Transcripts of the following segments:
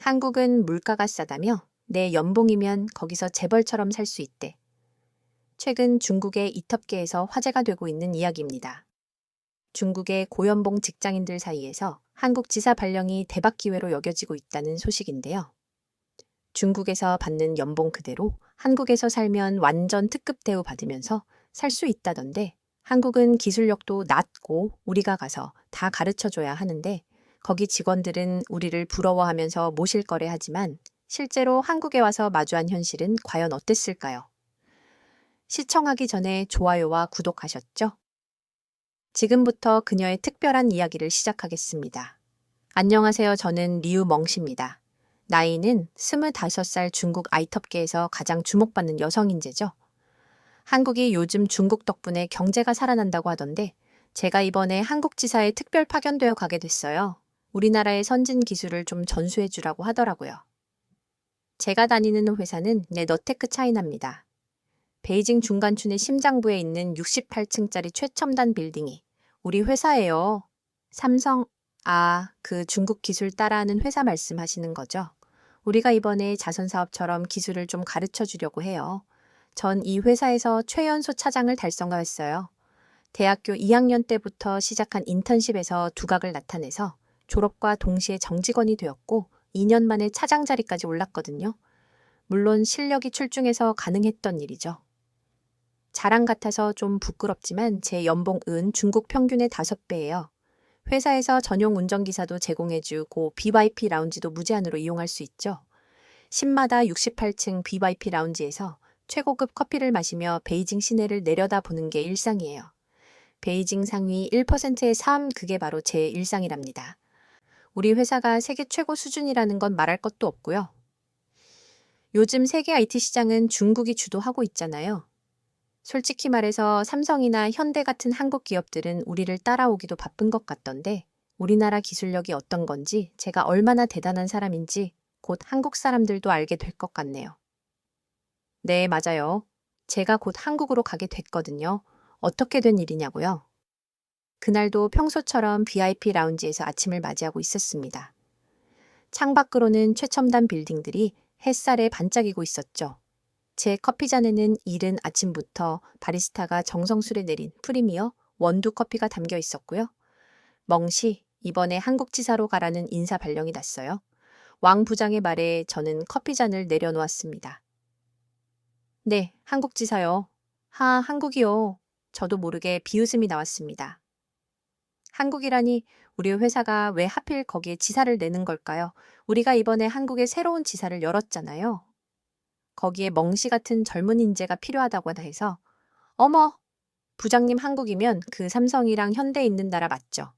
한국은 물가가 싸다며 내 연봉이면 거기서 재벌처럼 살 수 있대. 최근 중국의 이텁계에서 화제가 되고 있는 이야기입니다. 중국의 고연봉 직장인들 사이에서 한국 지사 발령이 대박 기회로 여겨지고 있다는 소식인데요. 중국에서 받는 연봉 그대로 한국에서 살면 완전 특급 대우 받으면서 살 수 있다던데, 한국은 기술력도 낮고 우리가 가서 다 가르쳐줘야 하는데 거기 직원들은 우리를 부러워하면서 모실거래 하지만 실제로 한국에 와서 마주한 현실은 과연 어땠을까요? 시청하기 전에 좋아요와 구독하셨죠? 지금부터 그녀의 특별한 이야기를 시작하겠습니다. 안녕하세요. 저는 리우멍씨입니다. 나이는 25살 중국 아이텁계에서 가장 주목받는 여성 인재죠. 한국이 요즘 중국 덕분에 경제가 살아난다고 하던데 제가 이번에 한국 지사에 특별 파견되어 가게 됐어요. 우리나라의 선진 기술을 좀 전수해 주라고 하더라고요. 제가 다니는 회사는 너테크 차이나입니다. 베이징 중간춘의 심장부에 있는 68층짜리 최첨단 빌딩이 우리 회사예요. 삼성, 그 중국 기술 따라하는 회사 말씀하시는 거죠? 우리가 이번에 자선사업처럼 기술을 좀 가르쳐 주려고 해요. 전 이 회사에서 최연소 차장을 달성하였어요. 대학교 2학년 때부터 시작한 인턴십에서 두각을 나타내서 졸업과 동시에 정직원이 되었고 2년 만에 차장 자리까지 올랐거든요. 물론 실력이 출중해서 가능했던 일이죠. 자랑 같아서 좀 부끄럽지만 제 연봉은 중국 평균의 5배예요. 회사에서 전용 운전기사도 제공해주고 BYP 라운지도 무제한으로 이용할 수 있죠. 십마다 68층 BYP 라운지에서 최고급 커피를 마시며 베이징 시내를 내려다보는 게 일상이에요. 베이징 상위 1%의 삶, 그게 바로 제 일상이랍니다. 우리 회사가 세계 최고 수준이라는 건 말할 것도 없고요. 요즘 세계 IT 시장은 중국이 주도하고 있잖아요. 솔직히 말해서 삼성이나 현대 같은 한국 기업들은 우리를 따라오기도 바쁜 것 같던데 우리나라 기술력이 어떤 건지, 제가 얼마나 대단한 사람인지 곧 한국 사람들도 알게 될 것 같네요. 네, 맞아요. 제가 곧 한국으로 가게 됐거든요. 어떻게 된 일이냐고요? 그날도 평소처럼 VIP 라운지에서 아침을 맞이하고 있었습니다. 창밖으로는 최첨단 빌딩들이 햇살에 반짝이고 있었죠. 제 커피잔에는 이른 아침부터 바리스타가 정성스레 내린 프리미어 원두 커피가 담겨 있었고요. 멍씨, 이번에 한국지사로 가라는 인사 발령이 났어요. 왕 부장의 말에 저는 커피잔을 내려놓았습니다. 네, 한국지사요. 한국이요. 저도 모르게 비웃음이 나왔습니다. 한국이라니, 우리 회사가 왜 하필 거기에 지사를 내는 걸까요? 우리가 이번에 한국에 새로운 지사를 열었잖아요. 거기에 멍씨 같은 젊은 인재가 필요하다고 해서, 어머, 부장님 한국이면 그 삼성이랑 현대 있는 나라 맞죠?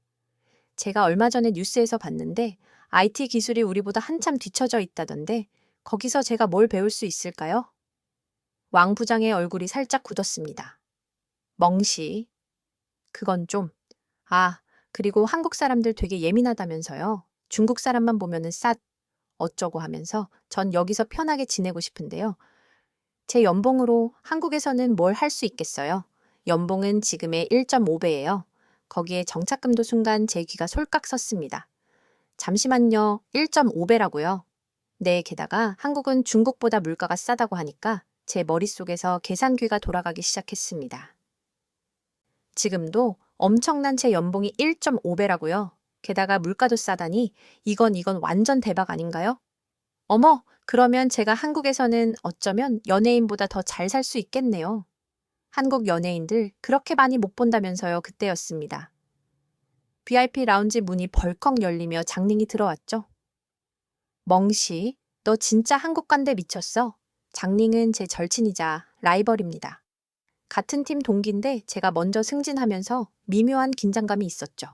제가 얼마 전에 뉴스에서 봤는데 IT 기술이 우리보다 한참 뒤처져 있다던데 거기서 제가 뭘 배울 수 있을까요? 왕 부장의 얼굴이 살짝 굳었습니다. 멍씨, 그건 좀, 그리고 한국 사람들 되게 예민하다면서요. 중국 사람만 보면은 어쩌고 하면서 전 여기서 편하게 지내고 싶은데요. 제 연봉으로 한국에서는 뭘 할 수 있겠어요? 연봉은 지금의 1.5배예요. 거기에 정착금도 순간 제 귀가 솔깍 섰습니다. 잠시만요. 1.5배라고요? 네, 게다가 한국은 중국보다 물가가 싸다고 하니까 제 머릿속에서 계산기가 돌아가기 시작했습니다. 지금도 엄청난 제 연봉이 1.5배라고요? 게다가 물가도 싸다니 이건 완전 대박 아닌가요? 어머, 그러면 제가 한국에서는 어쩌면 연예인보다 더 잘 살 수 있겠네요. 한국 연예인들 그렇게 많이 못 본다면서요. 그때였습니다. VIP 라운지 문이 벌컥 열리며 장닝이 들어왔죠. 멍씨, 너 진짜 한국 간대 미쳤어? 장닝은 제 절친이자 라이벌입니다. 같은 팀 동기인데 제가 먼저 승진하면서 미묘한 긴장감이 있었죠.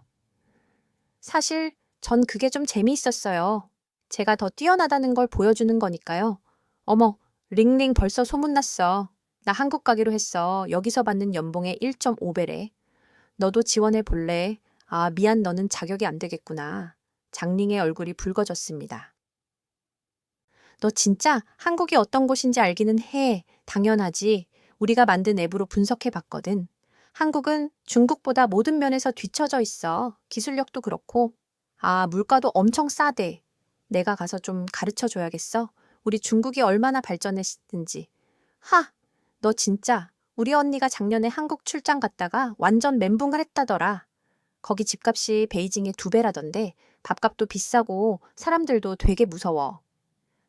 사실 전 그게 좀 재미있었어요. 제가 더 뛰어나다는 걸 보여주는 거니까요. 어머, 링링 벌써 소문났어. 나 한국 가기로 했어. 여기서 받는 연봉의 1.5배래. 너도 지원해 볼래? 미안, 너는 자격이 안 되겠구나. 장링의 얼굴이 붉어졌습니다. 너 진짜 한국이 어떤 곳인지 알기는 해. 당연하지. 우리가 만든 앱으로 분석해 봤거든. 한국은 중국보다 모든 면에서 뒤처져 있어. 기술력도 그렇고. 물가도 엄청 싸대. 내가 가서 좀 가르쳐 줘야겠어. 우리 중국이 얼마나 발전했든지. 하! 너 진짜 우리 언니가 작년에 한국 출장 갔다가 완전 멘붕을 했다더라. 거기 집값이 베이징의 2배라던데 밥값도 비싸고 사람들도 되게 무서워.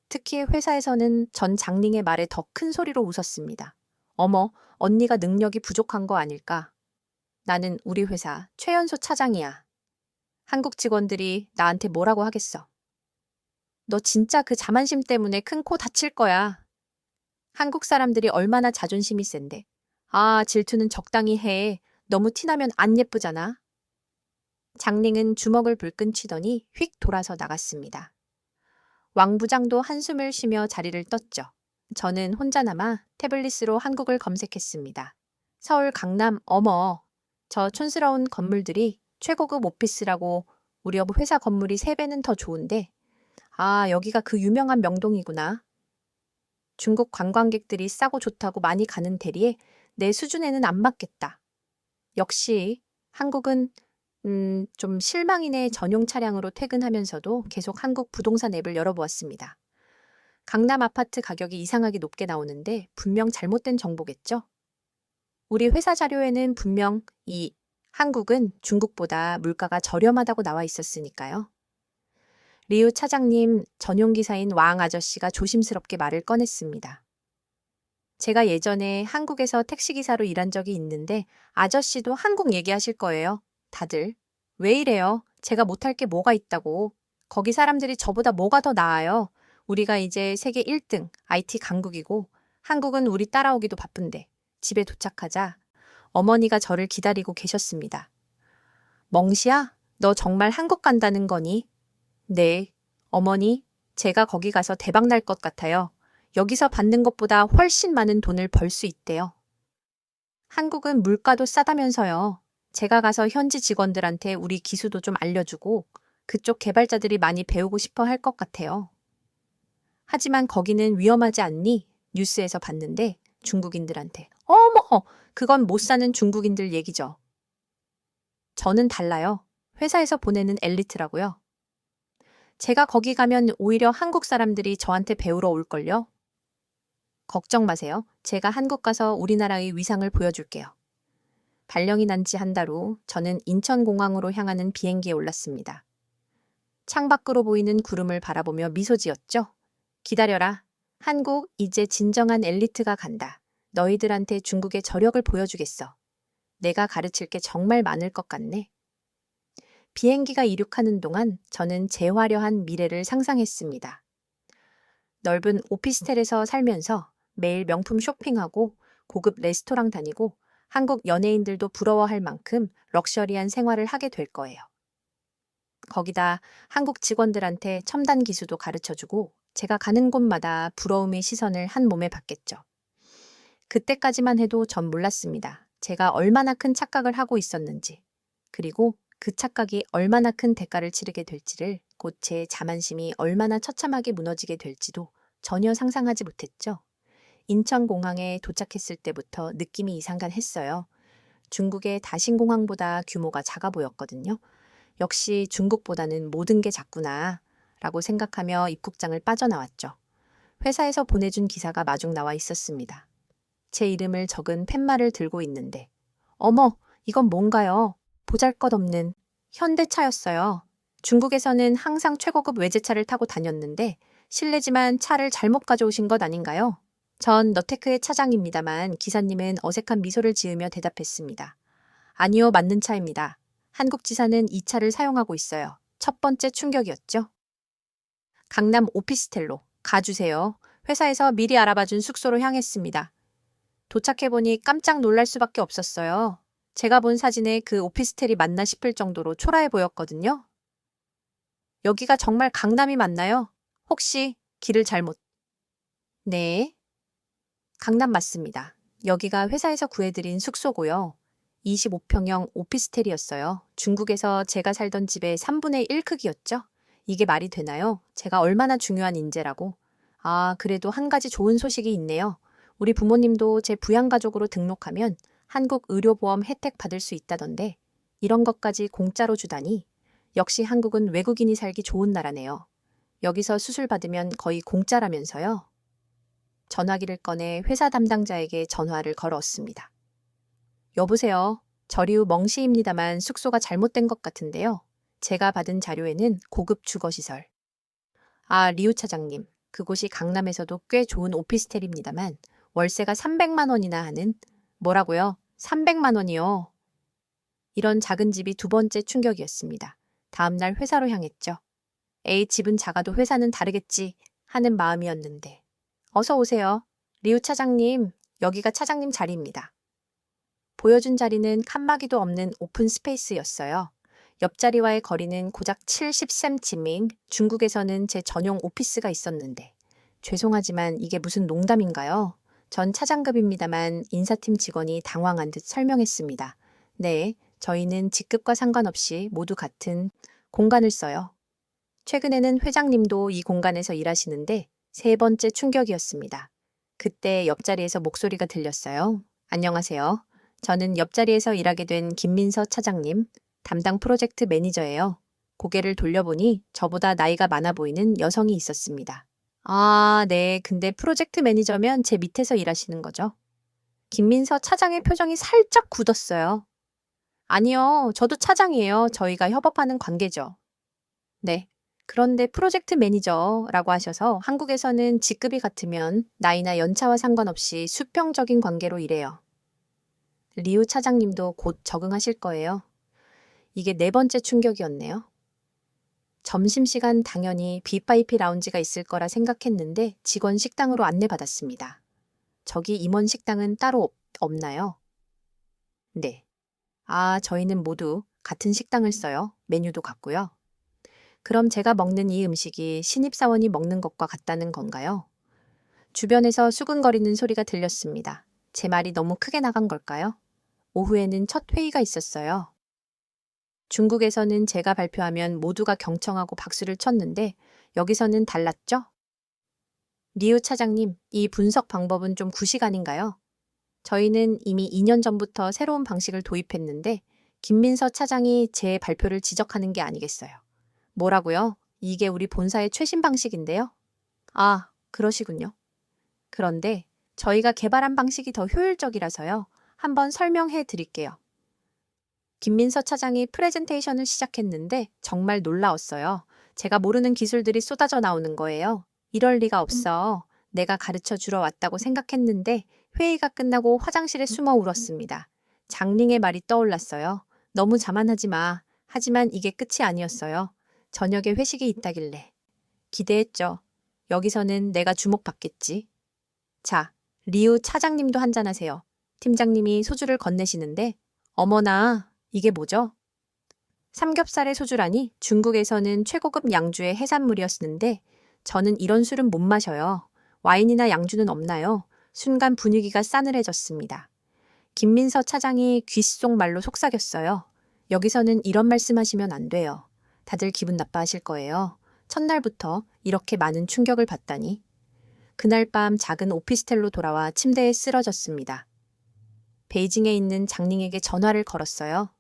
특히 회사에서는 전 장닝의 말에 더 큰 소리로 웃었습니다. 어머, 언니가 능력이 부족한 거 아닐까? 나는 우리 회사 최연소 차장이야. 한국 직원들이 나한테 뭐라고 하겠어? 너 진짜 그 자만심 때문에 큰 코 다칠 거야. 한국 사람들이 얼마나 자존심이 센데. 아, 질투는 적당히 해. 너무 티나면 안 예쁘잖아. 장닝은 주먹을 불끈 치더니 휙 돌아서 나갔습니다. 왕 부장도 한숨을 쉬며 자리를 떴죠. 저는 혼자 남아 태블릿으로 한국을 검색했습니다. 서울 강남, 어머, 저 촌스러운 건물들이 최고급 오피스라고 우리 회사 건물이 3배는 더 좋은데, 아, 여기가 그 유명한 명동이구나. 중국 관광객들이 싸고 좋다고 많이 가는 대리에 내 수준에는 안 맞겠다. 역시 한국은 좀 실망이네. 전용 차량으로 퇴근하면서도 계속 한국 부동산 앱을 열어보았습니다. 강남 아파트 가격이 이상하게 높게 나오는데 분명 잘못된 정보겠죠? 우리 회사 자료에는 분명 이 한국은 중국보다 물가가 저렴하다고 나와 있었으니까요. 리우 차장님, 전용 기사인 왕 아저씨가 조심스럽게 말을 꺼냈습니다. 제가 예전에 한국에서 택시기사로 일한 적이 있는데 아저씨도 한국 얘기하실 거예요. 다들. 왜 이래요? 제가 못할 게 뭐가 있다고. 거기 사람들이 저보다 뭐가 더 나아요. 우리가 이제 세계 1등 IT 강국이고 한국은 우리 따라오기도 바쁜데. 집에 도착하자 어머니가 저를 기다리고 계셨습니다. 멍시야, 너 정말 한국 간다는 거니? 네, 어머니, 제가 거기 가서 대박 날 것 같아요. 여기서 받는 것보다 훨씬 많은 돈을 벌 수 있대요. 한국은 물가도 싸다면서요. 제가 가서 현지 직원들한테 우리 기수도 좀 알려주고 그쪽 개발자들이 많이 배우고 싶어 할 것 같아요. 하지만 거기는 위험하지 않니? 뉴스에서 봤는데 중국인들한테. 어머! 그건 못 사는 중국인들 얘기죠. 저는 달라요. 회사에서 보내는 엘리트라고요. 제가 거기 가면 오히려 한국 사람들이 저한테 배우러 올걸요? 걱정 마세요. 제가 한국 가서 우리나라의 위상을 보여줄게요. 발령이 난 지 한 달 후 저는 인천공항으로 향하는 비행기에 올랐습니다. 창밖으로 보이는 구름을 바라보며 미소 지었죠. 기다려라. 한국 이제 진정한 엘리트가 간다. 너희들한테 중국의 저력을 보여주겠어. 내가 가르칠 게 정말 많을 것 같네. 비행기가 이륙하는 동안 저는 재화려한 미래를 상상했습니다. 넓은 오피스텔에서 살면서 매일 명품 쇼핑하고 고급 레스토랑 다니고 한국 연예인들도 부러워할 만큼 럭셔리한 생활을 하게 될 거예요. 거기다 한국 직원들한테 첨단 기술도 가르쳐주고 제가 가는 곳마다 부러움의 시선을 한 몸에 받겠죠. 그때까지만 해도 전 몰랐습니다. 제가 얼마나 큰 착각을 하고 있었는지, 그리고 그 착각이 얼마나 큰 대가를 치르게 될지를, 곧 제 자만심이 얼마나 처참하게 무너지게 될지도 전혀 상상하지 못했죠. 인천공항에 도착했을 때부터 느낌이 이상간했어요. 중국의 다신공항보다 규모가 작아 보였거든요. 역시 중국보다는 모든 게 작구나 라고 생각하며 입국장을 빠져나왔죠. 회사에서 보내준 기사가 마중 나와 있었습니다. 제 이름을 적은 팻말을 들고 있는데 어머, 이건 뭔가요? 보잘것없는 현대차였어요. 중국에서는 항상 최고급 외제차를 타고 다녔는데 실례지만 차를 잘못 가져오신 것 아닌가요? 전 너테크의 차장입니다만 기사님은 어색한 미소를 지으며 대답했습니다. 아니요, 맞는 차입니다. 한국 지사는 이 차를 사용하고 있어요. 첫 번째 충격이었죠. 강남 오피스텔로 가주세요. 회사에서 미리 알아봐준 숙소로 향했습니다. 도착해보니 깜짝 놀랄 수밖에 없었어요. 제가 본 사진에 그 오피스텔이 맞나 싶을 정도로 초라해 보였거든요. 여기가 정말 강남이 맞나요? 혹시 길을 잘못... 네. 강남 맞습니다. 여기가 회사에서 구해드린 숙소고요. 25평형 오피스텔이었어요. 중국에서 제가 살던 집의 3분의 1 크기였죠. 이게 말이 되나요? 제가 얼마나 중요한 인재라고. 아, 그래도 한 가지 좋은 소식이 있네요. 우리 부모님도 제 부양가족으로 등록하면 한국 의료보험 혜택 받을 수 있다던데 이런 것까지 공짜로 주다니. 역시 한국은 외국인이 살기 좋은 나라네요. 여기서 수술 받으면 거의 공짜라면서요. 전화기를 꺼내 회사 담당자에게 전화를 걸었습니다. 여보세요. 저리우 멍시입니다만 숙소가 잘못된 것 같은데요. 제가 받은 자료에는 고급 주거시설. 아, 리우 차장님. 그곳이 강남에서도 꽤 좋은 오피스텔입니다만 월세가 300만 원이나 하는. 뭐라고요? 300만 원이요. 이런 작은 집이 두 번째 충격이었습니다. 다음날 회사로 향했죠. 에이, 집은 작아도 회사는 다르겠지 하는 마음이었는데. 어서 오세요. 리우 차장님, 여기가 차장님 자리입니다. 보여준 자리는 칸막이도 없는 오픈 스페이스였어요. 옆자리와의 거리는 고작 70cm인 중국에서는 제 전용 오피스가 있었는데. 죄송하지만 이게 무슨 농담인가요? 전 차장급입니다만 인사팀 직원이 당황한 듯 설명했습니다. 네, 저희는 직급과 상관없이 모두 같은 공간을 써요. 최근에는 회장님도 이 공간에서 일하시는데 세 번째 충격이었습니다. 그때 옆자리에서 목소리가 들렸어요. 안녕하세요. 저는 옆자리에서 일하게 된 김민서 차장님, 담당 프로젝트 매니저예요. 고개를 돌려보니 저보다 나이가 많아 보이는 여성이 있었습니다. 아, 네. 근데 프로젝트 매니저면 제 밑에서 일하시는 거죠? 김민서 차장의 표정이 살짝 굳었어요. 아니요. 저도 차장이에요. 저희가 협업하는 관계죠. 네. 그런데 프로젝트 매니저라고 하셔서 한국에서는 직급이 같으면 나이나 연차와 상관없이 수평적인 관계로 일해요. 리우 차장님도 곧 적응하실 거예요. 이게 네 번째 충격이었네요. 점심시간 당연히 VIP 라운지가 있을 거라 생각했는데 직원 식당으로 안내받았습니다. 저기 임원 식당은 따로 없나요? 네. 아, 저희는 모두 같은 식당을 써요. 메뉴도 같고요. 그럼 제가 먹는 이 음식이 신입사원이 먹는 것과 같다는 건가요? 주변에서 수근거리는 소리가 들렸습니다. 제 말이 너무 크게 나간 걸까요? 오후에는 첫 회의가 있었어요. 중국에서는 제가 발표하면 모두가 경청하고 박수를 쳤는데 여기서는 달랐죠? 리우 차장님, 이 분석 방법은 좀 구식 아닌가요? 저희는 이미 2년 전부터 새로운 방식을 도입했는데 김민서 차장이 제 발표를 지적하는 게 아니겠어요. 뭐라고요? 이게 우리 본사의 최신 방식인데요? 아, 그러시군요. 그런데 저희가 개발한 방식이 더 효율적이라서요. 한번 설명해 드릴게요. 김민서 차장이 프레젠테이션을 시작했는데 정말 놀라웠어요. 제가 모르는 기술들이 쏟아져 나오는 거예요. 이럴 리가 없어. 내가 가르쳐 주러 왔다고 생각했는데 회의가 끝나고 화장실에 숨어 울었습니다. 장링의 말이 떠올랐어요. 너무 자만하지 마. 하지만 이게 끝이 아니었어요. 저녁에 회식이 있다길래. 기대했죠. 여기서는 내가 주목받겠지. 자, 리우 차장님도 한잔하세요. 팀장님이 소주를 건네시는데 어머나, 이게 뭐죠? 삼겹살의 소주라니 중국에서는 최고급 양주의 해산물이었는데 저는 이런 술은 못 마셔요. 와인이나 양주는 없나요? 순간 분위기가 싸늘해졌습니다. 김민서 차장이 귓속말로 속삭였어요. 여기서는 이런 말씀하시면 안 돼요. 다들 기분 나빠하실 거예요. 첫날부터 이렇게 많은 충격을 받다니. 그날 밤 작은 오피스텔로 돌아와 침대에 쓰러졌습니다. 베이징에 있는 장닝에게 전화를 걸었어요.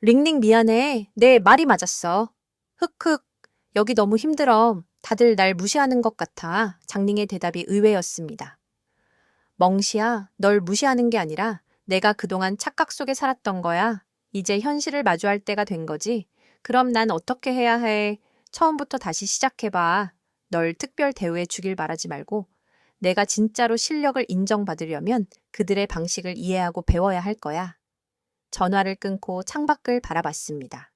링링 미안해. 내 말이 맞았어. 흑흑. 여기 너무 힘들어. 다들 날 무시하는 것 같아. 장닝의 대답이 의외였습니다. 멍시야, 널 무시하는 게 아니라 내가 그동안 착각 속에 살았던 거야. 이제 현실을 마주할 때가 된 거지. 그럼 난 어떻게 해야 해? 처음부터 다시 시작해봐. 널 특별 대우해 주길 바라지 말고 내가 진짜로 실력을 인정받으려면 그들의 방식을 이해하고 배워야 할 거야. 전화를 끊고 창밖을 바라봤습니다.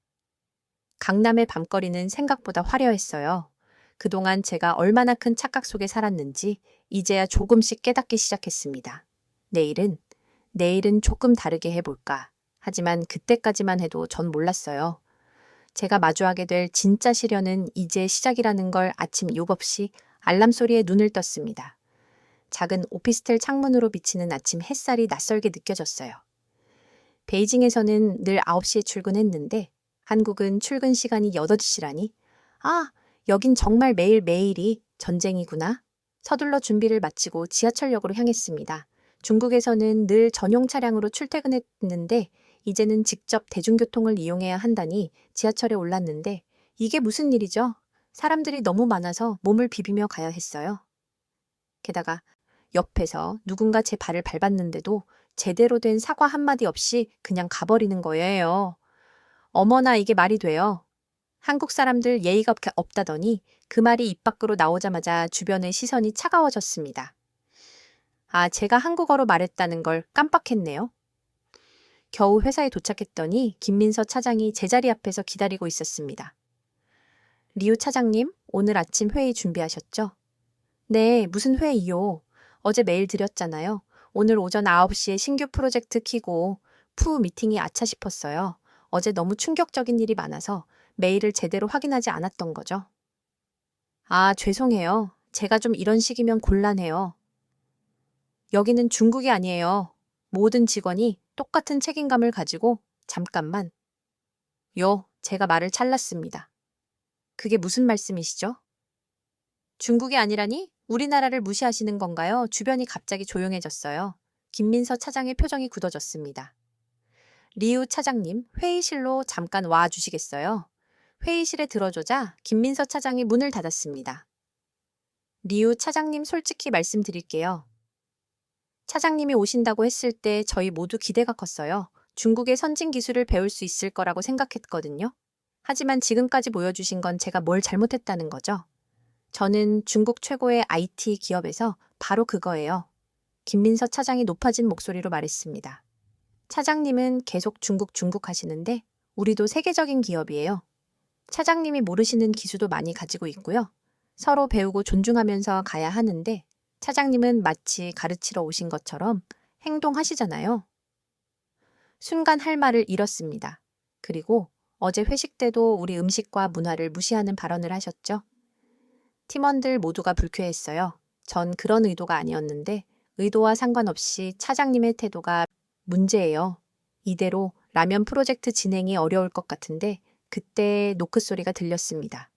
강남의 밤거리는 생각보다 화려했어요. 그동안 제가 얼마나 큰 착각 속에 살았는지 이제야 조금씩 깨닫기 시작했습니다. 내일은 조금 다르게 해볼까. 하지만 그때까지만 해도 전 몰랐어요. 제가 마주하게 될 진짜 시련은 이제 시작이라는 걸 아침 7시 알람 소리에 눈을 떴습니다. 작은 오피스텔 창문으로 비치는 아침 햇살이 낯설게 느껴졌어요. 베이징에서는 늘 9시에 출근했는데 한국은 출근 시간이 8시라니? 아, 여긴 정말 매일매일이 전쟁이구나. 서둘러 준비를 마치고 지하철역으로 향했습니다. 중국에서는 늘 전용 차량으로 출퇴근했는데 이제는 직접 대중교통을 이용해야 한다니 지하철에 올랐는데 이게 무슨 일이죠? 사람들이 너무 많아서 몸을 비비며 가야 했어요. 게다가 옆에서 누군가 제 발을 밟았는데도 제대로 된 사과 한마디 없이 그냥 가버리는 거예요. 어머나 이게 말이 돼요. 한국 사람들 예의가 없다더니 그 말이 입 밖으로 나오자마자 주변의 시선이 차가워졌습니다. 아, 제가 한국어로 말했다는 걸 깜빡했네요. 겨우 회사에 도착했더니 김민서 차장이 제 자리 앞에서 기다리고 있었습니다. 리우 차장님, 오늘 아침 회의 준비하셨죠? 네, 무슨 회의요? 어제 메일 드렸잖아요. 오늘 오전 9시에 신규 프로젝트 키고 푸 미팅이 아차 싶었어요. 어제 너무 충격적인 일이 많아서 메일을 제대로 확인하지 않았던 거죠. 아, 죄송해요. 제가 좀 이런 식이면 곤란해요. 여기는 중국이 아니에요. 모든 직원이 똑같은 책임감을 가지고 잠깐만. 제가 말을 잘랐습니다. 그게 무슨 말씀이시죠? 중국이 아니라니? 우리나라를 무시하시는 건가요? 주변이 갑자기 조용해졌어요. 김민서 차장의 표정이 굳어졌습니다. 리우 차장님, 회의실로 잠깐 와 주시겠어요? 회의실에 들어조자 김민서 차장이 문을 닫았습니다. 리우 차장님 솔직히 말씀드릴게요. 차장님이 오신다고 했을 때 저희 모두 기대가 컸어요. 중국의 선진 기술을 배울 수 있을 거라고 생각했거든요. 하지만 지금까지 보여주신 건 제가 뭘 잘못했다는 거죠. 저는 중국 최고의 IT 기업에서 바로 그거예요. 김민서 차장이 높아진 목소리로 말했습니다. 차장님은 계속 중국 하시는데 우리도 세계적인 기업이에요. 차장님이 모르시는 기술도 많이 가지고 있고요. 서로 배우고 존중하면서 가야 하는데 차장님은 마치 가르치러 오신 것처럼 행동하시잖아요. 순간 할 말을 잃었습니다. 그리고 어제 회식 때도 우리 음식과 문화를 무시하는 발언을 하셨죠. 팀원들 모두가 불쾌했어요. 전 그런 의도가 아니었는데 의도와 상관없이 차장님의 태도가 문제예요. 이대로 라면 프로젝트 진행이 어려울 것 같은데 그때 노크 소리가 들렸습니다.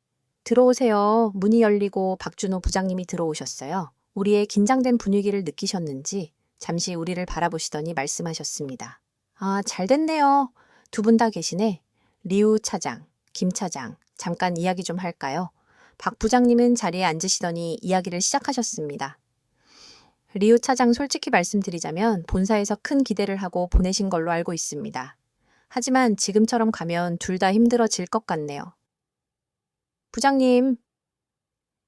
들어오세요. 문이 열리고 박준호 부장님이 들어오셨어요. 우리의 긴장된 분위기를 느끼셨는지 잠시 우리를 바라보시더니 말씀하셨습니다. 아, 잘 됐네요. 두 분 다 계시네. 리우 차장, 김 차장, 잠깐 이야기 좀 할까요? 박 부장님은 자리에 앉으시더니 이야기를 시작하셨습니다. 리우 차장 솔직히 말씀드리자면 본사에서 큰 기대를 하고 보내신 걸로 알고 있습니다. 하지만 지금처럼 가면 둘 다 힘들어질 것 같네요. 부장님,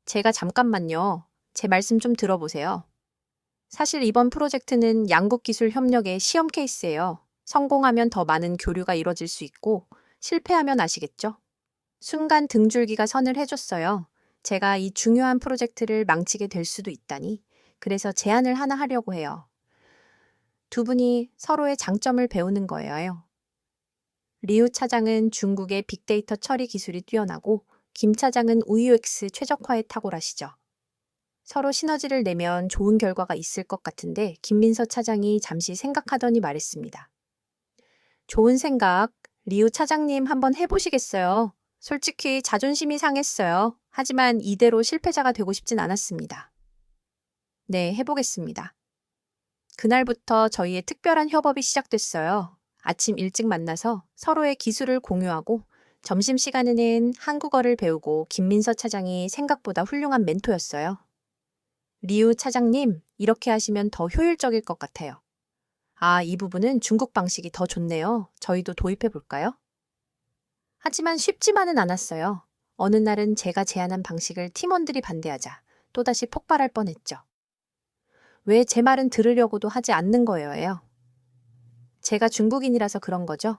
제가 잠깐만요. 제 말씀 좀 들어보세요. 사실 이번 프로젝트는 양국 기술 협력의 시험 케이스예요. 성공하면 더 많은 교류가 이뤄질 수 있고 실패하면 아시겠죠? 순간 등줄기가 선을 해줬어요. 제가 이 중요한 프로젝트를 망치게 될 수도 있다니. 그래서 제안을 하나 하려고 해요. 두 분이 서로의 장점을 배우는 거예요. 리우 차장은 중국의 빅데이터 처리 기술이 뛰어나고 김 차장은 UX 최적화에 탁월하시죠. 서로 시너지를 내면 좋은 결과가 있을 것 같은데 김민서 차장이 잠시 생각하더니 말했습니다. 좋은 생각, 리우 차장님 한번 해보시겠어요? 솔직히 자존심이 상했어요. 하지만 이대로 실패자가 되고 싶진 않았습니다. 네, 해보겠습니다. 그날부터 저희의 특별한 협업이 시작됐어요. 아침 일찍 만나서 서로의 기술을 공유하고 점심시간에는 한국어를 배우고 김민서 차장이 생각보다 훌륭한 멘토였어요. 리우 차장님, 이렇게 하시면 더 효율적일 것 같아요. 아, 이 부분은 중국 방식이 더 좋네요. 저희도 도입해 볼까요? 하지만 쉽지만은 않았어요. 어느 날은 제가 제안한 방식을 팀원들이 반대하자 또다시 폭발할 뻔했죠. 왜 제 말은 들으려고도 하지 않는 거예요? 제가 중국인이라서 그런 거죠.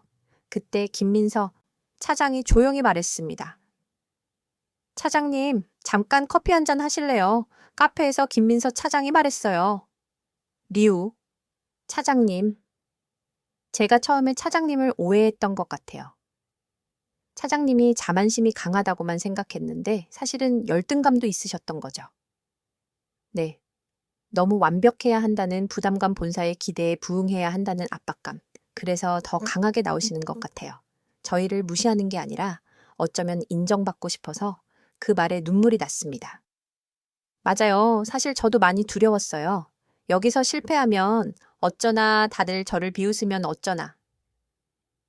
그때 김민서 차장이 조용히 말했습니다. 차장님, 잠깐 커피 한잔 하실래요? 카페에서 김민서 차장이 말했어요. 리우, 차장님. 제가 처음에 차장님을 오해했던 것 같아요. 차장님이 자만심이 강하다고만 생각했는데 사실은 열등감도 있으셨던 거죠. 네. 너무 완벽해야 한다는 부담감 본사의 기대에 부응해야 한다는 압박감. 그래서 더 강하게 나오시는 것 같아요. 저희를 무시하는 게 아니라 어쩌면 인정받고 싶어서 그 말에 눈물이 났습니다. 맞아요. 사실 저도 많이 두려웠어요. 여기서 실패하면 어쩌나 다들 저를 비웃으면 어쩌나.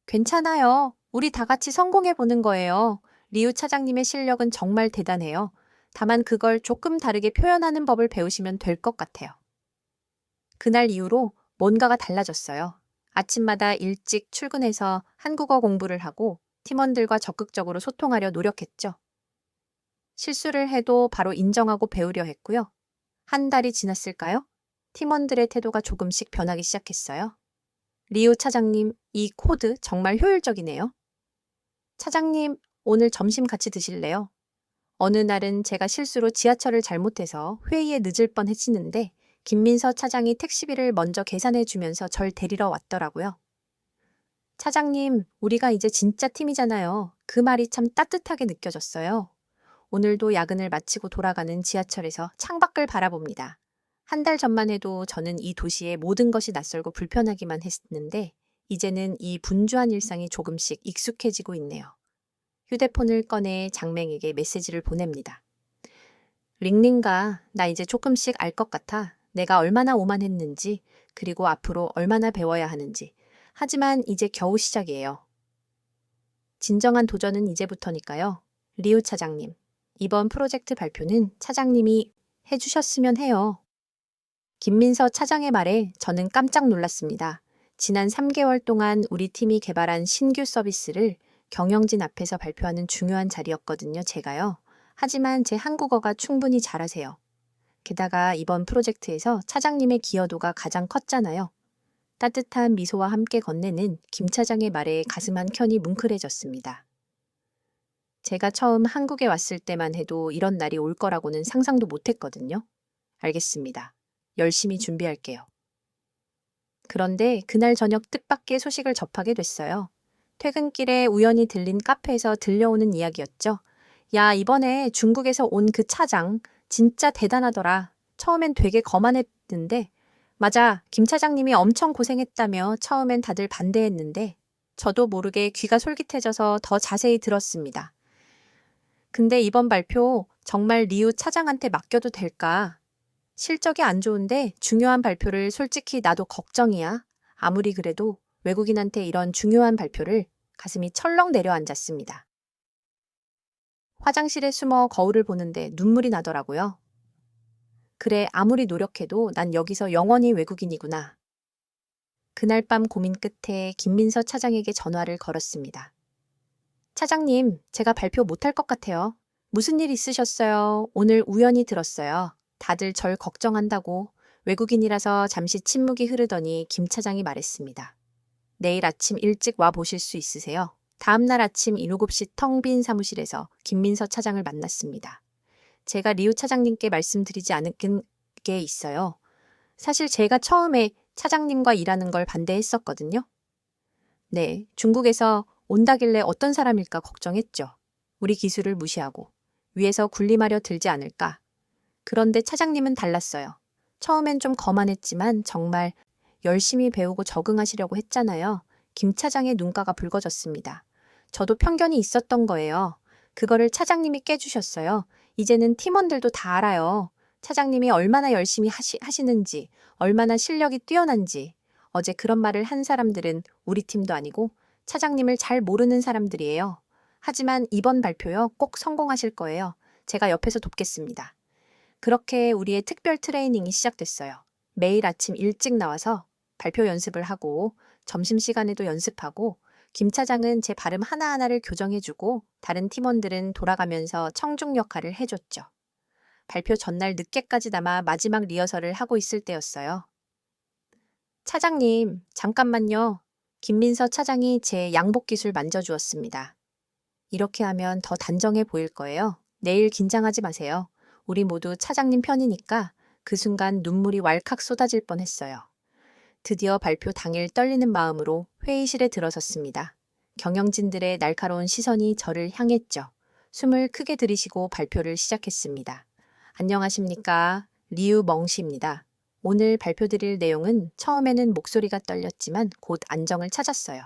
괜찮아요. 우리 다 같이 성공해 보는 거예요. 리우 차장님의 실력은 정말 대단해요. 다만 그걸 조금 다르게 표현하는 법을 배우시면 될 것 같아요. 그날 이후로 뭔가가 달라졌어요. 아침마다 일찍 출근해서 한국어 공부를 하고 팀원들과 적극적으로 소통하려 노력했죠. 실수를 해도 바로 인정하고 배우려 했고요. 한 달이 지났을까요? 팀원들의 태도가 조금씩 변하기 시작했어요. 리우 차장님, 이 코드 정말 효율적이네요. 차장님, 오늘 점심 같이 드실래요? 어느 날은 제가 실수로 지하철을 잘못해서 회의에 늦을 뻔했는데 김민서 차장이 택시비를 먼저 계산해 주면서 절 데리러 왔더라고요. 차장님, 우리가 이제 진짜 팀이잖아요. 그 말이 참 따뜻하게 느껴졌어요. 오늘도 야근을 마치고 돌아가는 지하철에서 창밖을 바라봅니다. 한 달 전만 해도 저는 이 도시의 모든 것이 낯설고 불편하기만 했는데 이제는 이 분주한 일상이 조금씩 익숙해지고 있네요. 휴대폰을 꺼내 장맹에게 메시지를 보냅니다. 링링가, 나 이제 조금씩 알 것 같아. 내가 얼마나 오만했는지, 그리고 앞으로 얼마나 배워야 하는지. 하지만 이제 겨우 시작이에요. 진정한 도전은 이제부터니까요. 리우 차장님, 이번 프로젝트 발표는 차장님이 해주셨으면 해요. 김민서 차장의 말에 저는 깜짝 놀랐습니다. 지난 3개월 동안 우리 팀이 개발한 신규 서비스를 경영진 앞에서 발표하는 중요한 자리였거든요, 제가요. 하지만 제 한국어가 충분히 잘하세요. 게다가 이번 프로젝트에서 차장님의 기여도가 가장 컸잖아요. 따뜻한 미소와 함께 건네는 김 차장의 말에 가슴 한켠이 뭉클해졌습니다. 제가 처음 한국에 왔을 때만 해도 이런 날이 올 거라고는 상상도 못했거든요. 알겠습니다. 열심히 준비할게요. 그런데 그날 저녁 뜻밖의 소식을 접하게 됐어요. 퇴근길에 우연히 들린 카페에서 들려오는 이야기였죠. 야, 이번에 중국에서 온 그 차장 진짜 대단하더라. 처음엔 되게 거만했는데 맞아, 김 차장님이 엄청 고생했다며 처음엔 다들 반대했는데 저도 모르게 귀가 솔깃해져서 더 자세히 들었습니다. 근데 이번 발표 정말 리우 차장한테 맡겨도 될까? 실적이 안 좋은데 중요한 발표를 솔직히 나도 걱정이야. 아무리 그래도 외국인한테 이런 중요한 발표를 가슴이 철렁 내려앉았습니다. 화장실에 숨어 거울을 보는데 눈물이 나더라고요. 그래, 아무리 노력해도 난 여기서 영원히 외국인이구나. 그날 밤 고민 끝에 김민서 차장에게 전화를 걸었습니다. 차장님, 제가 발표 못할 것 같아요. 무슨 일 있으셨어요? 오늘 우연히 들었어요. 다들 절 걱정한다고. 외국인이라서 잠시 침묵이 흐르더니 김 차장이 말했습니다. 내일 아침 일찍 와 보실 수 있으세요? 다음 날 아침 7시 텅 빈 사무실에서 김민서 차장을 만났습니다. 제가 리우 차장님께 말씀드리지 않은 게 있어요. 사실 제가 처음에 차장님과 일하는 걸 반대했었거든요. 네, 중국에서 온다길래 어떤 사람일까 걱정했죠. 우리 기술을 무시하고 위에서 군림하려 들지 않을까. 그런데 차장님은 달랐어요. 처음엔 좀 거만했지만 정말 열심히 배우고 적응하시려고 했잖아요. 김 차장의 눈가가 붉어졌습니다. 저도 편견이 있었던 거예요. 그거를 차장님이 깨주셨어요. 이제는 팀원들도 다 알아요. 차장님이 얼마나 열심히 하시는지, 얼마나 실력이 뛰어난지. 어제 그런 말을 한 사람들은 우리 팀도 아니고 차장님을 잘 모르는 사람들이에요. 하지만 이번 발표요, 꼭 성공하실 거예요. 제가 옆에서 돕겠습니다. 그렇게 우리의 특별 트레이닝이 시작됐어요. 매일 아침 일찍 나와서 발표 연습을 하고 점심시간에도 연습하고 김 차장은 제 발음 하나하나를 교정해주고 다른 팀원들은 돌아가면서 청중 역할을 해줬죠. 발표 전날 늦게까지 남아 마지막 리허설을 하고 있을 때였어요. 차장님, 잠깐만요. 김민서 차장이 제 양복 깃을 만져주었습니다. 이렇게 하면 더 단정해 보일 거예요. 내일 긴장하지 마세요. 우리 모두 차장님 편이니까 그 순간 눈물이 왈칵 쏟아질 뻔했어요. 드디어 발표 당일 떨리는 마음으로 회의실에 들어섰습니다. 경영진들의 날카로운 시선이 저를 향했죠. 숨을 크게 들이쉬고 발표를 시작했습니다. 안녕하십니까. 리우 멍시입니다. 오늘 발표드릴 내용은 처음에는 목소리가 떨렸지만 곧 안정을 찾았어요.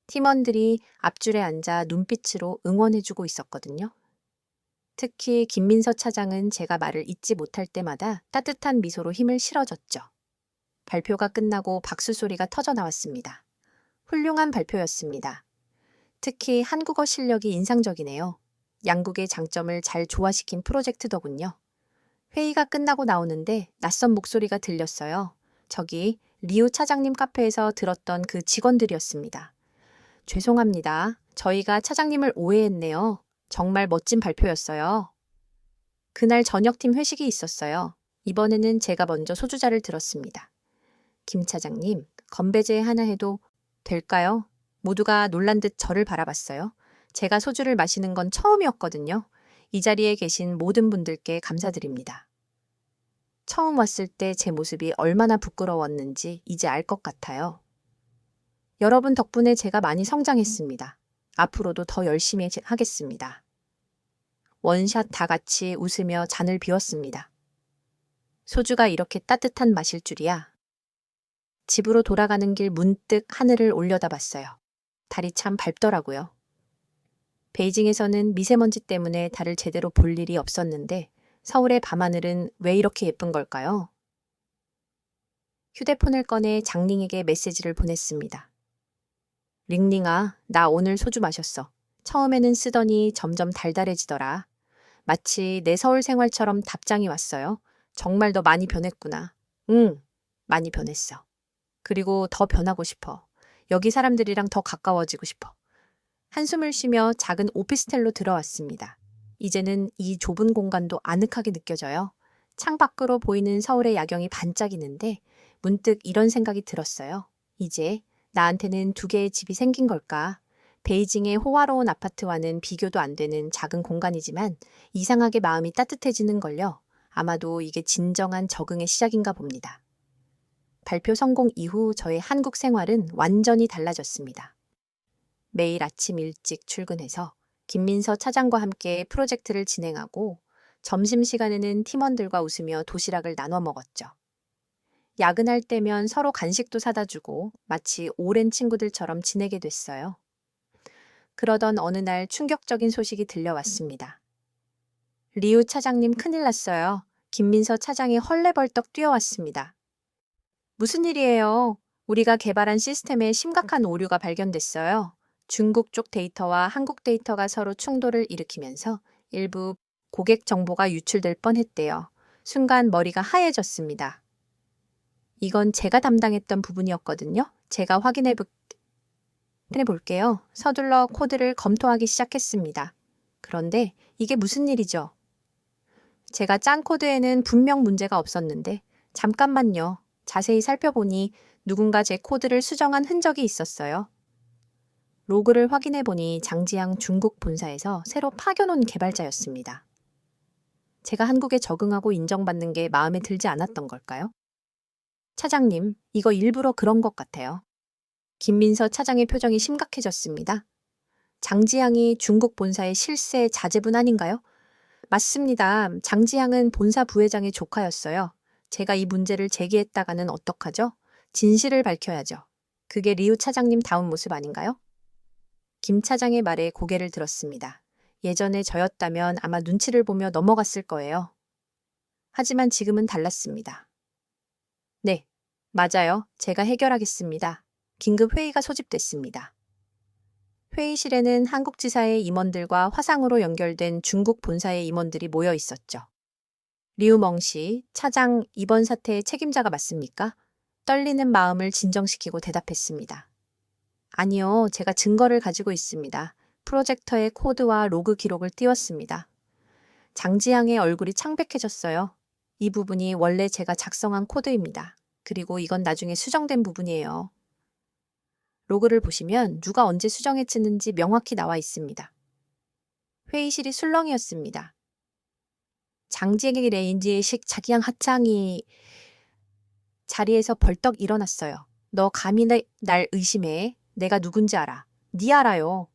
팀원들이 앞줄에 앉아 눈빛으로 응원해주고 있었거든요. 특히 김민서 차장은 제가 말을 잊지 못할 때마다 따뜻한 미소로 힘을 실어줬죠. 발표가 끝나고 박수 소리가 터져 나왔습니다. 훌륭한 발표였습니다. 특히 한국어 실력이 인상적이네요. 양국의 장점을 잘 조화시킨 프로젝트더군요. 회의가 끝나고 나오는데 낯선 목소리가 들렸어요. 저기 리우 차장님 카페에서 들었던 그 직원들이었습니다. 죄송합니다. 저희가 차장님을 오해했네요. 정말 멋진 발표였어요. 그날 저녁팀 회식이 있었어요. 이번에는 제가 먼저 소주자를 들었습니다. 김 차장님, 건배제 하나 해도 될까요? 모두가 놀란 듯 저를 바라봤어요. 제가 소주를 마시는 건 처음이었거든요. 이 자리에 계신 모든 분들께 감사드립니다. 처음 왔을 때 제 모습이 얼마나 부끄러웠는지 이제 알 것 같아요. 여러분 덕분에 제가 많이 성장했습니다. 앞으로도 더 열심히 하겠습니다. 원샷 다 같이 웃으며 잔을 비웠습니다. 소주가 이렇게 따뜻한 맛일 줄이야. 집으로 돌아가는 길 문득 하늘을 올려다봤어요. 달이 참 밝더라고요. 베이징에서는 미세먼지 때문에 달을 제대로 볼 일이 없었는데 서울의 밤하늘은 왜 이렇게 예쁜 걸까요? 휴대폰을 꺼내 장링에게 메시지를 보냈습니다. 링링아, 나 오늘 소주 마셨어. 처음에는 쓰더니 점점 달달해지더라. 마치 내 서울 생활처럼 답장이 왔어요. 정말 너 많이 변했구나. 응, 많이 변했어. 그리고 더 변하고 싶어. 여기 사람들이랑 더 가까워지고 싶어. 한숨을 쉬며 작은 오피스텔로 들어왔습니다. 이제는 이 좁은 공간도 아늑하게 느껴져요. 창밖으로 보이는 서울의 야경이 반짝이는데 문득 이런 생각이 들었어요. 이제 나한테는 2개의 집이 생긴 걸까? 베이징의 호화로운 아파트와는 비교도 안 되는 작은 공간이지만 이상하게 마음이 따뜻해지는 걸요. 아마도 이게 진정한 적응의 시작인가 봅니다. 발표 성공 이후 저의 한국 생활은 완전히 달라졌습니다. 매일 아침 일찍 출근해서 김민서 차장과 함께 프로젝트를 진행하고 점심시간에는 팀원들과 웃으며 도시락을 나눠 먹었죠. 야근할 때면 서로 간식도 사다 주고 마치 오랜 친구들처럼 지내게 됐어요. 그러던 어느 날 충격적인 소식이 들려왔습니다. 리우 차장님 큰일 났어요. 김민서 차장이 헐레벌떡 뛰어왔습니다. 무슨 일이에요? 우리가 개발한 시스템에 심각한 오류가 발견됐어요. 중국 쪽 데이터와 한국 데이터가 서로 충돌을 일으키면서 일부 고객 정보가 유출될 뻔했대요. 순간 머리가 하얘졌습니다. 이건 제가 담당했던 부분이었거든요. 제가 확인해 볼게요. 서둘러 코드를 검토하기 시작했습니다. 그런데 이게 무슨 일이죠? 제가 짠 코드에는 분명 문제가 없었는데 잠깐만요. 자세히 살펴보니 누군가 제 코드를 수정한 흔적이 있었어요. 로그를 확인해 보니 장지향 중국 본사에서 새로 파견 온 개발자였습니다. 제가 한국에 적응하고 인정받는 게 마음에 들지 않았던 걸까요? 차장님, 이거 일부러 그런 것 같아요. 김민서 차장의 표정이 심각해졌습니다. 장지향이 중국 본사의 실세 자제분 아닌가요? 맞습니다. 장지향은 본사 부회장의 조카였어요. 제가 이 문제를 제기했다가는 어떡하죠? 진실을 밝혀야죠. 그게 리우 차장님 다운 모습 아닌가요? 김 차장의 말에 고개를 들었습니다. 예전에 저였다면 아마 눈치를 보며 넘어갔을 거예요. 하지만 지금은 달랐습니다. 네, 맞아요. 제가 해결하겠습니다. 긴급 회의가 소집됐습니다. 회의실에는 한국지사의 임원들과 화상으로 연결된 중국 본사의 임원들이 모여 있었죠. 리우멍 씨, 차장 이번 사태의 책임자가 맞습니까? 떨리는 마음을 진정시키고 대답했습니다. 아니요, 제가 증거를 가지고 있습니다. 프로젝터에 코드와 로그 기록을 띄웠습니다. 장지향의 얼굴이 창백해졌어요. 이 부분이 원래 제가 작성한 코드입니다. 그리고 이건 나중에 수정된 부분이에요. 로그를 보시면 누가 언제 수정했는지 명확히 나와 있습니다. 회의실이 술렁이었습니다. 장지향의 레인지의식 자기양 하창이 자리에서 벌떡 일어났어요. 너 감히 날 의심해. 내가 누군지 알아. 네 알아요.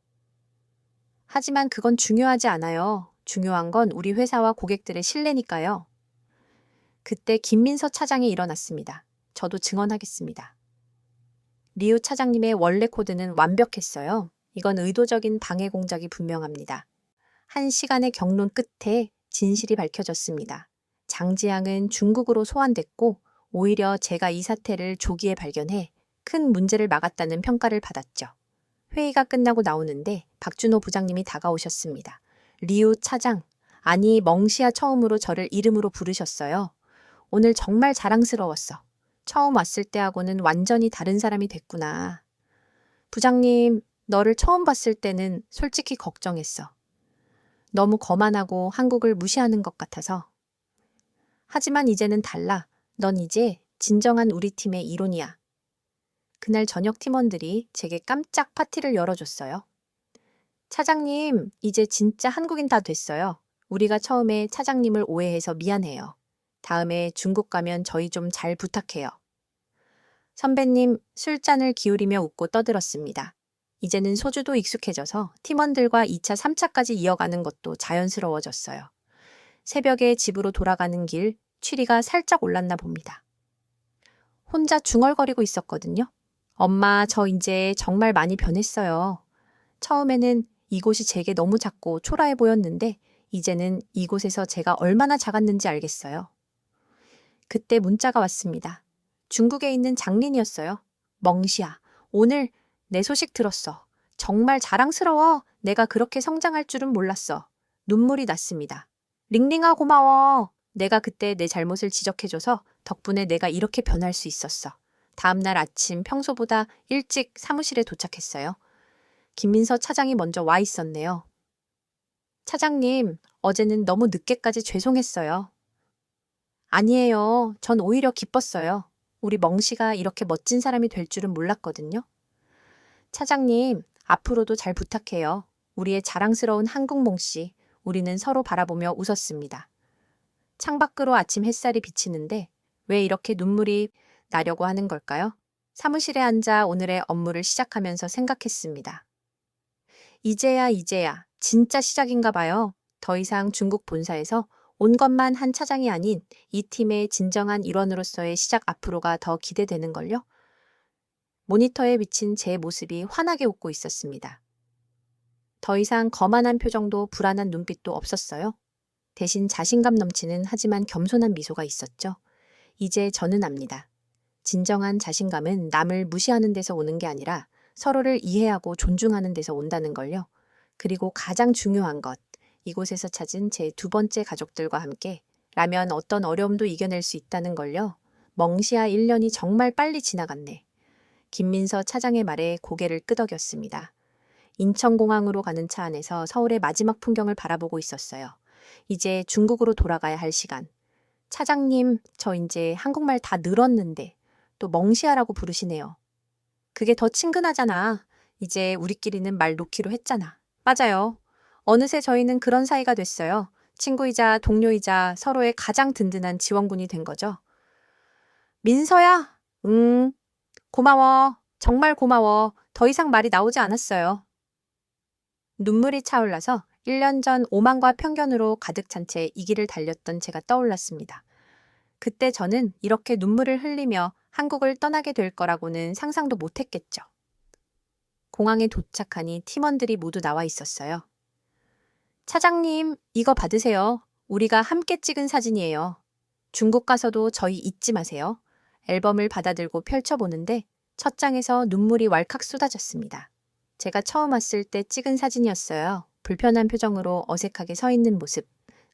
하지만 그건 중요하지 않아요. 중요한 건 우리 회사와 고객들의 신뢰니까요. 그때 김민서 차장이 일어났습니다. 저도 증언하겠습니다. 리우 차장님의 원래 코드는 완벽했어요. 이건 의도적인 방해 공작이 분명합니다. 1시간의 경론 끝에 진실이 밝혀졌습니다. 장지향은 중국으로 소환됐고 오히려 제가 이 사태를 조기에 발견해 큰 문제를 막았다는 평가를 받았죠. 회의가 끝나고 나오는데 박준호 부장님이 다가오셨습니다. 리우 차장, 아니 멍시야 처음으로 저를 이름으로 부르셨어요. 오늘 정말 자랑스러웠어. 처음 왔을 때하고는 완전히 다른 사람이 됐구나. 부장님, 너를 처음 봤을 때는 솔직히 걱정했어. 너무 거만하고 한국을 무시하는 것 같아서. 하지만 이제는 달라. 넌 이제 진정한 우리 팀의 일원이야. 그날 저녁 팀원들이 제게 깜짝 파티를 열어줬어요. 차장님, 이제 진짜 한국인 다 됐어요. 우리가 처음에 차장님을 오해해서 미안해요. 다음에 중국 가면 저희 좀 잘 부탁해요. 선배님, 술잔을 기울이며 웃고 떠들었습니다. 이제는 소주도 익숙해져서 팀원들과 2차, 3차까지 이어가는 것도 자연스러워졌어요. 새벽에 집으로 돌아가는 길, 취리가 살짝 올랐나 봅니다. 혼자 중얼거리고 있었거든요. 엄마, 저 이제 정말 많이 변했어요. 처음에는 이곳이 제게 너무 작고 초라해 보였는데 이제는 이곳에서 제가 얼마나 작았는지 알겠어요. 그때 문자가 왔습니다. 중국에 있는 장린이었어요. 멍시야, 오늘 내 소식 들었어. 정말 자랑스러워. 내가 그렇게 성장할 줄은 몰랐어. 눈물이 났습니다. 링링아 고마워. 내가 그때 내 잘못을 지적해줘서 덕분에 내가 이렇게 변할 수 있었어. 다음날 아침 평소보다 일찍 사무실에 도착했어요. 김민서 차장이 먼저 와 있었네요. 차장님, 어제는 너무 늦게까지 죄송했어요. 아니에요. 전 오히려 기뻤어요. 우리 멍씨가 이렇게 멋진 사람이 될 줄은 몰랐거든요. 차장님, 앞으로도 잘 부탁해요. 우리의 자랑스러운 한국 멍씨, 우리는 서로 바라보며 웃었습니다. 창밖으로 아침 햇살이 비치는데 왜 이렇게 눈물이 나려고 하는 걸까요? 사무실에 앉아 오늘의 업무를 시작하면서 생각했습니다. 이제야 진짜 시작인가 봐요. 더 이상 중국 본사에서 온 것만 한 차장이 아닌 이 팀의 진정한 일원으로서의 시작 앞으로가 더 기대되는걸요. 모니터에 비친 제 모습이 환하게 웃고 있었습니다. 더 이상 거만한 표정도 불안한 눈빛도 없었어요. 대신 자신감 넘치는 하지만 겸손한 미소가 있었죠. 이제 저는 압니다. 진정한 자신감은 남을 무시하는 데서 오는 게 아니라 서로를 이해하고 존중하는 데서 온다는 걸요. 그리고 가장 중요한 것, 이곳에서 찾은 제 두 번째 가족들과 함께 라면 어떤 어려움도 이겨낼 수 있다는 걸요. 멍시아 1년이 정말 빨리 지나갔네. 김민서 차장의 말에 고개를 끄덕였습니다. 인천공항으로 가는 차 안에서 서울의 마지막 풍경을 바라보고 있었어요. 이제 중국으로 돌아가야 할 시간. 차장님, 저 이제 한국말 다 늘었는데 또 멍시아라고 부르시네요. 그게 더 친근하잖아. 이제 우리끼리는 말 놓기로 했잖아. 맞아요. 어느새 저희는 그런 사이가 됐어요. 친구이자 동료이자 서로의 가장 든든한 지원군이 된 거죠. 민서야? 고마워. 정말 고마워. 더 이상 말이 나오지 않았어요. 눈물이 차올라서 1년 전 오만과 편견으로 가득 찬 채 이 길을 달렸던 제가 떠올랐습니다. 그때 저는 이렇게 눈물을 흘리며 한국을 떠나게 될 거라고는 상상도 못했겠죠. 공항에 도착하니 팀원들이 모두 나와 있었어요. 차장님, 이거 받으세요. 우리가 함께 찍은 사진이에요. 중국 가서도 저희 잊지 마세요. 앨범을 받아들고 펼쳐보는데 첫 장에서 눈물이 왈칵 쏟아졌습니다. 제가 처음 왔을 때 찍은 사진이었어요. 불편한 표정으로 어색하게 서 있는 모습.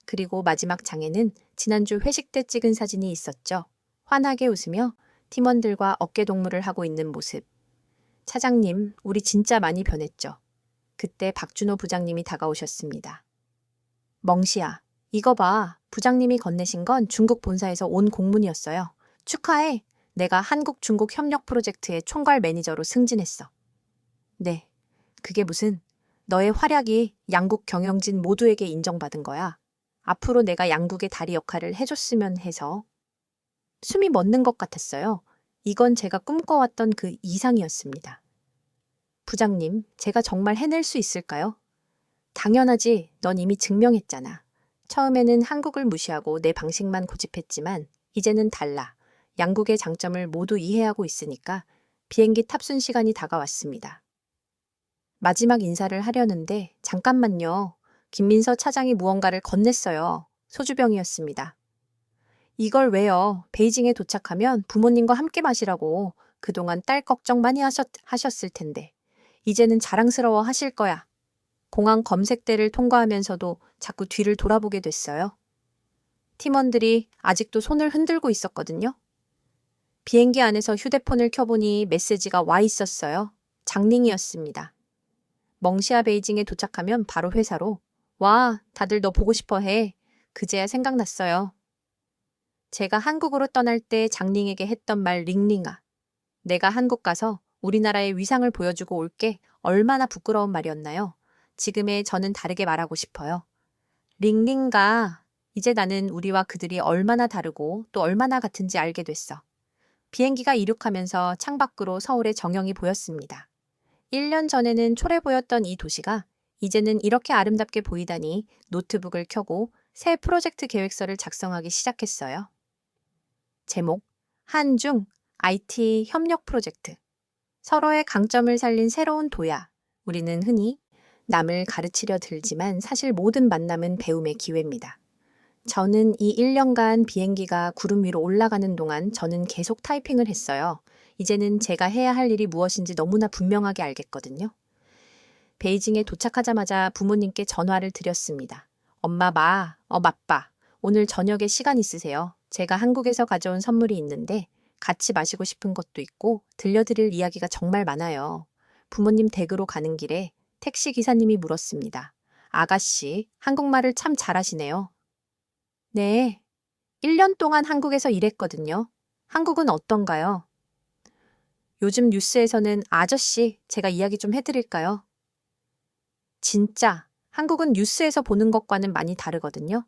그리고 마지막 장에는 지난주 회식 때 찍은 사진이 있었죠. 환하게 웃으며 팀원들과 어깨동무를 하고 있는 모습. 차장님, 우리 진짜 많이 변했죠. 그때 박준호 부장님이 다가오셨습니다. 멍시야, 이거 봐. 부장님이 건네신 건 중국 본사에서 온 공문이었어요. 축하해. 내가 한국-중국 협력 프로젝트의 총괄 매니저로 승진했어. 네, 그게 무슨 너의 활약이 양국 경영진 모두에게 인정받은 거야. 앞으로 내가 양국의 다리 역할을 해줬으면 해서. 숨이 멎는 것 같았어요. 이건 제가 꿈꿔왔던 그 이상이었습니다. 부장님, 제가 정말 해낼 수 있을까요? 당연하지. 넌 이미 증명했잖아. 처음에는 한국을 무시하고 내 방식만 고집했지만 이제는 달라. 양국의 장점을 모두 이해하고 있으니까 비행기 탑승 시간이 다가왔습니다. 마지막 인사를 하려는데 잠깐만요. 김민서 차장이 무언가를 건넸어요. 소주병이었습니다. 이걸 왜요? 베이징에 도착하면 부모님과 함께 마시라고. 그동안 딸 걱정 많이 하셨을 텐데. 이제는 자랑스러워 하실 거야. 공항 검색대를 통과하면서도 자꾸 뒤를 돌아보게 됐어요. 팀원들이 아직도 손을 흔들고 있었거든요. 비행기 안에서 휴대폰을 켜보니 메시지가 와 있었어요. 장닝이었습니다. 멍시아 베이징에 도착하면 바로 회사로 와, 다들 너 보고 싶어 해. 그제야 생각났어요. 제가 한국으로 떠날 때 장닝에게 했던 말 링링아. 내가 한국 가서 우리나라의 위상을 보여주고 올게 얼마나 부끄러운 말이었나요? 지금의 저는 다르게 말하고 싶어요. 링링가. 이제 나는 우리와 그들이 얼마나 다르고 또 얼마나 같은지 알게 됐어. 비행기가 이륙하면서 창밖으로 서울의 정형이 보였습니다. 1년 전에는 초래 보였던 이 도시가 이제는 이렇게 아름답게 보이다니 노트북을 켜고 새 프로젝트 계획서를 작성하기 시작했어요. 제목, 한중 IT 협력 프로젝트. 서로의 강점을 살린 새로운 도야. 우리는 흔히 남을 가르치려 들지만 사실 모든 만남은 배움의 기회입니다. 저는 이 1년간 비행기가 구름 위로 올라가는 동안 저는 계속 타이핑을 했어요. 이제는 제가 해야 할 일이 무엇인지 너무나 분명하게 알겠거든요. 베이징에 도착하자마자 부모님께 전화를 드렸습니다. 엄마, 맞빠. 오늘 저녁에 시간 있으세요? 제가 한국에서 가져온 선물이 있는데 같이 마시고 싶은 것도 있고 들려드릴 이야기가 정말 많아요. 부모님 댁으로 가는 길에 택시 기사님이 물었습니다. 아가씨, 한국말을 참 잘하시네요. 네, 1년 동안 한국에서 일했거든요. 한국은 어떤가요? 요즘 뉴스에서는 아저씨, 제가 이야기 좀 해드릴까요? 진짜, 한국은 뉴스에서 보는 것과는 많이 다르거든요.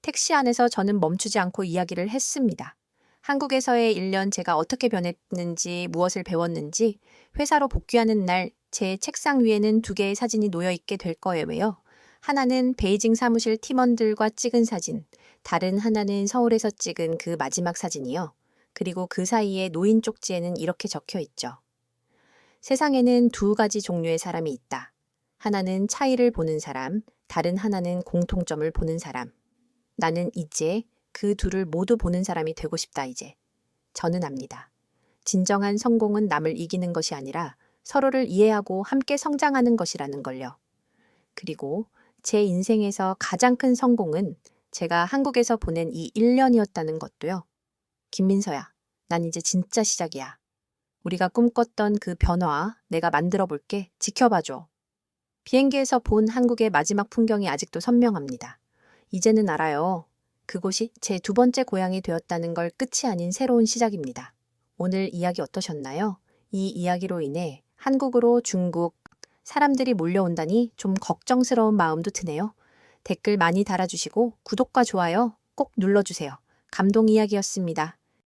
택시 안에서 저는 멈추지 않고 이야기를 했습니다. 한국에서의 1년 제가 어떻게 변했는지, 무엇을 배웠는지, 회사로 복귀하는 날 제 책상 위에는 2개의 사진이 놓여 있게 될 거예요. 하나는 베이징 사무실 팀원들과 찍은 사진, 다른 하나는 서울에서 찍은 그 마지막 사진이요. 그리고 그 사이에 노인 쪽지에는 이렇게 적혀 있죠. 세상에는 2가지 종류의 사람이 있다. 하나는 차이를 보는 사람, 다른 하나는 공통점을 보는 사람. 나는 이제 그 둘을 모두 보는 사람이 되고 싶다 이제. 저는 압니다. 진정한 성공은 남을 이기는 것이 아니라 서로를 이해하고 함께 성장하는 것이라는 걸요. 그리고 제 인생에서 가장 큰 성공은 제가 한국에서 보낸 이 1년이었다는 것도요. 김민서야, 난 이제 진짜 시작이야. 우리가 꿈꿨던 그 변화 내가 만들어 볼게. 지켜봐줘. 비행기에서 본 한국의 마지막 풍경이 아직도 선명합니다. 이제는 알아요. 그곳이 제 2번째 고향이 되었다는 걸 끝이 아닌 새로운 시작입니다. 오늘 이야기 어떠셨나요? 이 이야기로 인해 한국으로 중국 사람들이 몰려온다니 좀 걱정스러운 마음도 드네요. 댓글 많이 달아주시고 구독과 좋아요 꼭 눌러주세요. 감동 이야기였습니다.